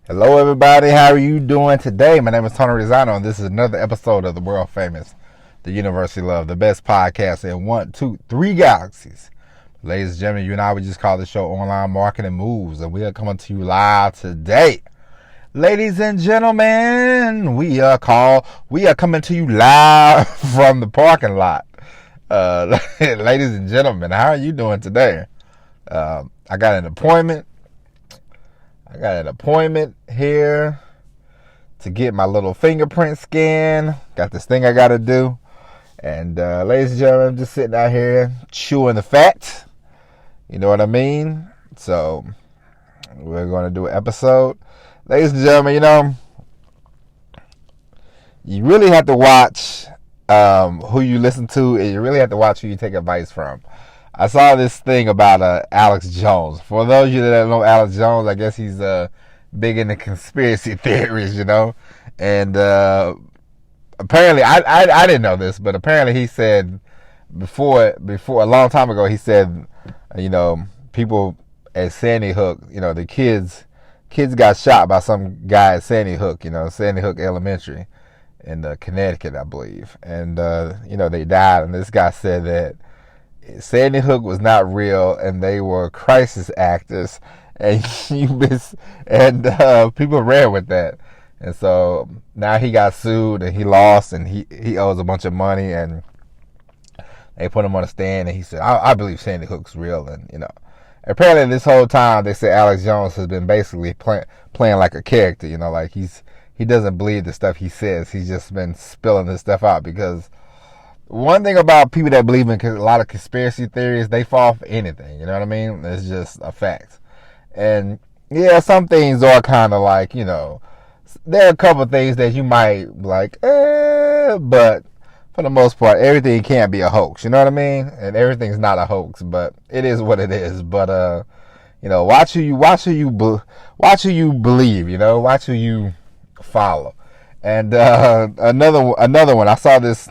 Hello, everybody. How are you doing today? My name is Tony Rizano, and this is another episode of the world famous, the University Love, the best podcast in 1, 2, 3 galaxies. Ladies and gentlemen, you and I, we just call the show Online Marketing Moves, and we are coming to you live today. Ladies and gentlemen, we are coming to you live from the parking lot. Ladies and gentlemen, how are you doing today? I got an appointment here to get my little fingerprint scan. Got this thing I got to do. And ladies and gentlemen, I'm just sitting out here chewing the fat. You know what I mean? So we're going to do an episode. Ladies and gentlemen, you really have to watch who you listen to, and you really have to watch who you take advice from. I saw this thing about Alex Jones. For those of you that don't know Alex Jones, I guess he's big into conspiracy theories, And apparently, I didn't know this, but apparently he said before a long time ago, he said, people at Sandy Hook, the kids got shot by some guy at Sandy Hook, Sandy Hook Elementary in Connecticut, I believe. And, they died. And this guy said that Sandy Hook was not real, and they were crisis actors, and people ran with that. And so now he got sued, and he lost, and he owes a bunch of money, and they put him on a stand, and he said, I believe Sandy Hook's real. And apparently this whole time they say Alex Jones has been basically playing like a character, like he doesn't believe the stuff he says. He's just been spilling this stuff out, because one thing about people that believe in a lot of conspiracy theories, they fall for anything. You know what I mean? It's just a fact. And yeah, some things are kind of like, there are a couple of things that you might like, but for the most part, everything can't be a hoax. You know what I mean? And everything's not a hoax, but it is what it is. But watch who you believe. Watch who you follow. And another one. I saw this.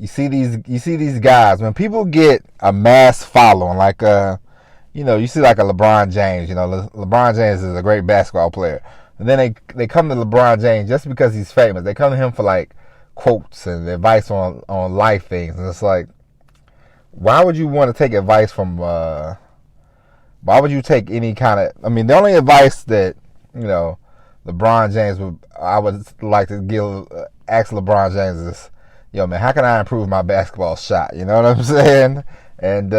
You see these guys, when people get a mass following, like you see like a LeBron James. LeBron James is a great basketball player, and then they come to LeBron James just because he's famous. They come to him for like quotes and advice on life things, and it's like, why would you want to take advice from? Why would you take any kind of? I mean, the only advice that LeBron James I would like to ask LeBron James is, yo, man, how can I improve my basketball shot? You know what I'm saying? And,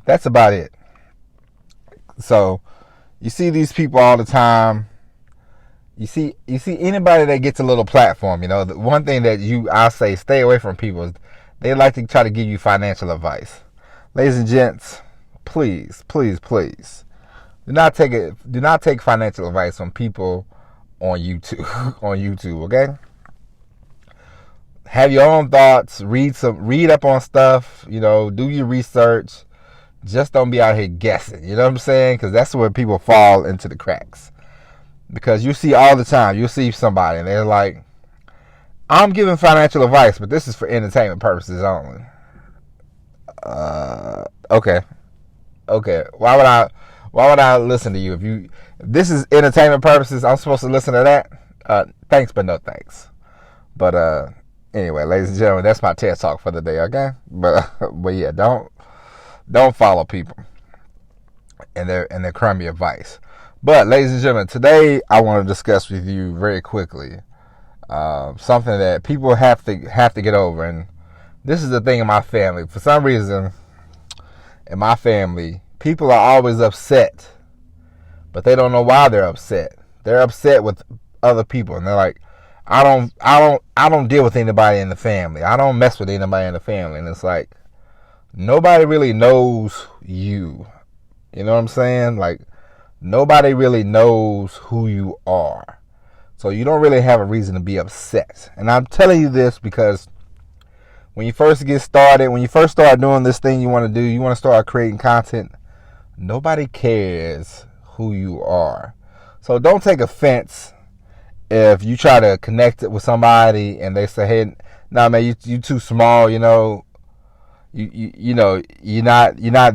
that's about it. So, you see these people all the time. You see anybody that gets a little platform, the one thing that I say, stay away from people is they like to try to give you financial advice. Ladies and gents, please, please, please, do not take financial advice from people on YouTube, okay? Have your own thoughts. Read up on stuff. Do your research. Just don't be out here guessing. You know what I'm saying? Because that's where people fall into the cracks. Because you see all the time, you'll see somebody and they're like, I'm giving financial advice, but this is for entertainment purposes only. Okay. Why would I listen to you if this is entertainment purposes? I'm supposed to listen to that. Thanks, but no thanks. But anyway, ladies and gentlemen, that's my TED Talk for the day, okay? But yeah, don't follow people and their crummy advice. But ladies and gentlemen, today I want to discuss with you very quickly something that people have to get over. And this is the thing in my family. For some reason, in my family, people are always upset, but they don't know why they're upset. They're upset with other people, and they're like, I don't deal with anybody in the family. I don't mess with anybody in the family. And it's like, nobody really knows you. You know what I'm saying? Like, nobody really knows who you are. So you don't really have a reason to be upset. And I'm telling you this because when you first get started, when you first start doing this thing you want to do, you want to start creating content, nobody cares who you are. So don't take offense if you try to connect it with somebody and they say, hey, nah, man, you too small, you're not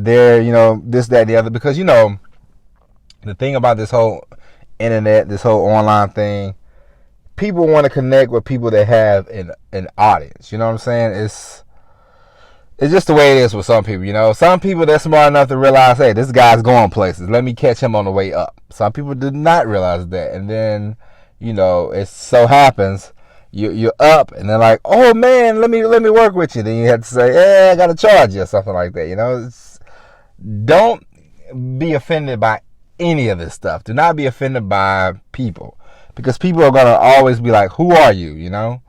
there, this, that, and the other, because the thing about this whole internet, this whole online thing, people want to connect with people that have an audience. You know what I'm saying? It's just the way it is with some people, you know. Some people, they're smart enough to realize, hey, this guy's going places. Let me catch him on the way up. Some people do not realize that. And then, you know, it so happens you're up and they're like, oh man, let me work with you. Then you have to say, yeah, I got to charge you or something like that. You know, don't be offended by any of this stuff. Do not be offended by people, because people are going to always be like, who are you? You know,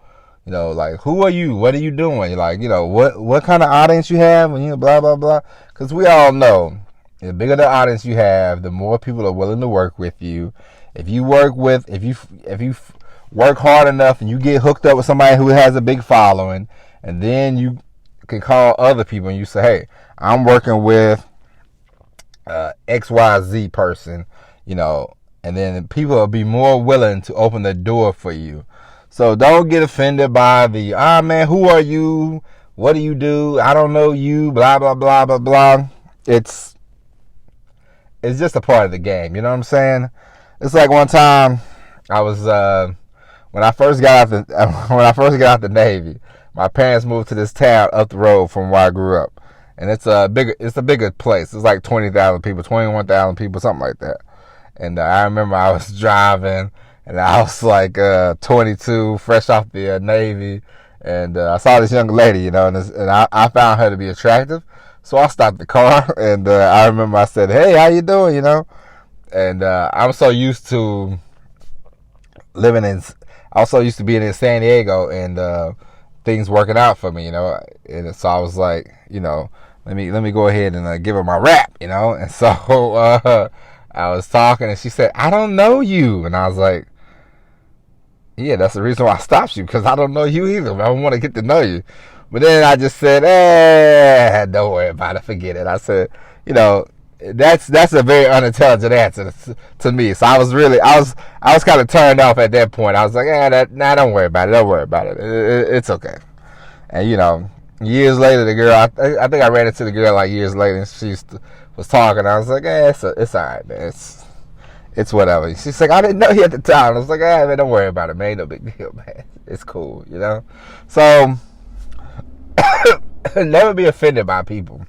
like, who are you? What are you doing? Like, you know, what kind of audience you have when you blah, blah, blah. Because we all know the bigger the audience you have, the more people are willing to work with you. If you work hard enough and you get hooked up with somebody who has a big following, and then you can call other people and you say, hey, I'm working with XYZ person, you know, and then people will be more willing to open the door for you. So don't get offended by the, man, who are you? What do you do? I don't know you, blah, blah, blah, blah, blah. It's just a part of the game. You know what I'm saying? It's like one time I was, when I first got out the Navy, my parents moved to this town up the road from where I grew up. And it's a bigger place. It's like 20,000 people, 21,000 people, something like that. And I remember I was driving, and I was like 22, fresh off the Navy, and I saw this young lady, you know, and I found her to be attractive. So I stopped the car, and I remember I said, hey, how you doing, you know? And I'm so used to being in San Diego, and things working out for me, you know? And so I was like, you know, let me go ahead and give her my rap, you know? And so I was talking, and she said, I don't know you. And I was like, yeah, that's the reason why I stopped you, because I don't know you either. I don't want to get to know you. But then I just said, don't worry about it, forget it. I said, you know, that's a very unintelligent answer to me. So I was kind of turned off at that point. I was like, don't worry about it. It's okay. And, you know, years later, the girl, I think I ran into the girl like years later, and she was talking. I was like, it's all right, man. It's whatever. She's like, I didn't know you at the time. I was like, man, don't worry about it, man. No big deal, man. It's cool, you know? So, never be offended by people.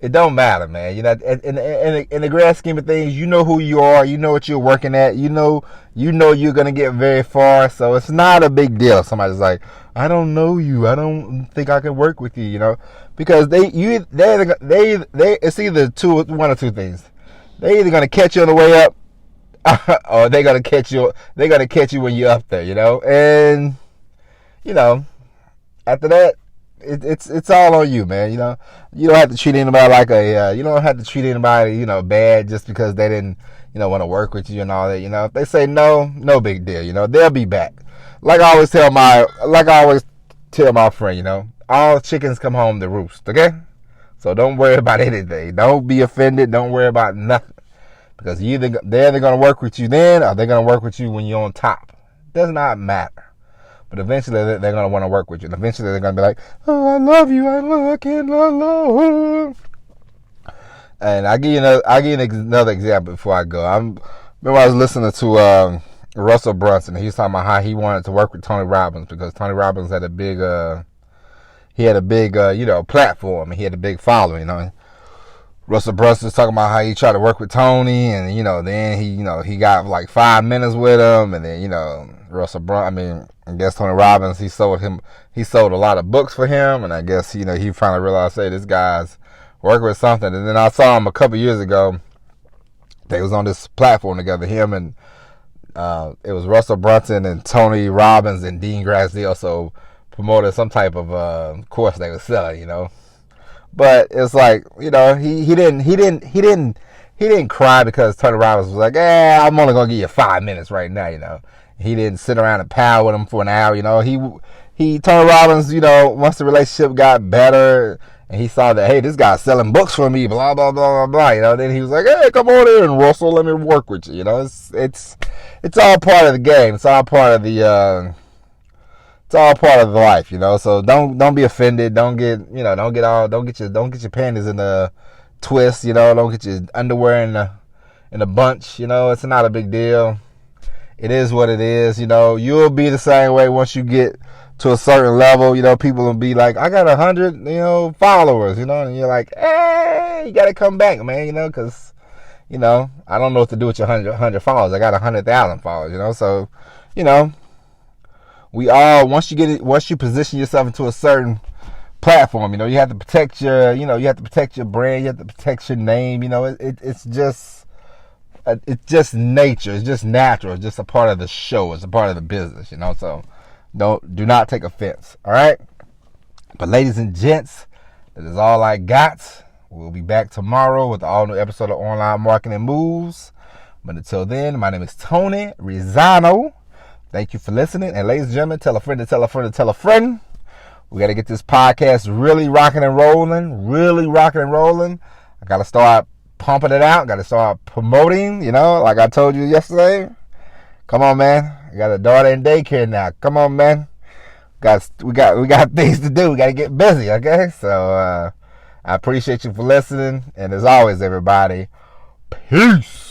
It don't matter, man. You know, in the grand scheme of things, you know who you are. You know what you're working at. You know you're gonna get very far. So it's not a big deal. Somebody's like, I don't know you. I don't think I can work with you. You know, because it's either one or two things. They're either gonna catch you on the way up, or they're gonna catch you when you're up there. You know, and you know, after that, it's all on you, man. You know, you don't have to treat anybody you don't have to treat anybody, you know, bad just because they didn't, you know, want to work with you and all that. You know, if they say no big deal. You know, they'll be back. Like I always tell my friend, you know, all chickens come home to roost. Okay, so don't worry about anything. Don't be offended. Don't worry about nothing, because they're either gonna work with you then, or they're gonna work with you when you're on top. Does not matter. But eventually they're going to want to work with you. And eventually they're going to be like, oh, I love you. I can't love. And I'll give you another example before I go. I remember I was listening to Russell Brunson. He was talking about how he wanted to work with Tony Robbins, because Tony Robbins had a big you know, platform, and he had a big following, you know. Russell Brunson was talking about how he tried to work with Tony, and, you know, then he got like 5 minutes with him, and then, you know, I guess Tony Robbins, he sold a lot of books for him, and I guess, you know, he finally realized, hey, this guy's working with something. And then I saw him a couple years ago. They was on this platform together, him and it was Russell Brunson and Tony Robbins and Dean Graziosi, so promoted some type of course they were selling, you know. But it's like, you know, he didn't cry because Tony Robbins was like, I'm only gonna give you 5 minutes right now, you know. He didn't sit around and pal with him for an hour, you know. Tony Robbins, you know, once the relationship got better and he saw that, hey, this guy's selling books for me, blah, blah, blah, blah, blah, you know, then he was like, hey, come on in, Russell, let me work with you, you know. It's all part of the game. It's all part of the life, you know. So don't be offended. Don't get your panties in a twist, don't get your underwear in a bunch, it's not a big deal. It is what it is, you'll be the same way once you get to a certain level, people will be like, I got 100, followers, and you're like, hey, you got to come back, man, because, I don't know what to do with your 100 followers. I got 100,000 followers, so, we all, once you position yourself into a certain platform, you have to protect your, you have to protect your brand, you have to protect your name, it's just nature, it's just natural, it's just a part of the show, it's a part of the business, so do not take offense, all right? But ladies and gents, that is all I got. We'll be back tomorrow with the all-new episode of Online Marketing Moves. But until then, my name is Tony Rizano. Thank you for listening. And ladies and gentlemen, tell a friend to tell a friend to tell a friend. We got to get this podcast really rocking and rolling. I got to start pumping it out. Got to start promoting, like I told you yesterday. Come on, man. I got a daughter in daycare now. Come on, man. We got things to do. We got to get busy, okay? So I appreciate you for listening. And as always, everybody, peace.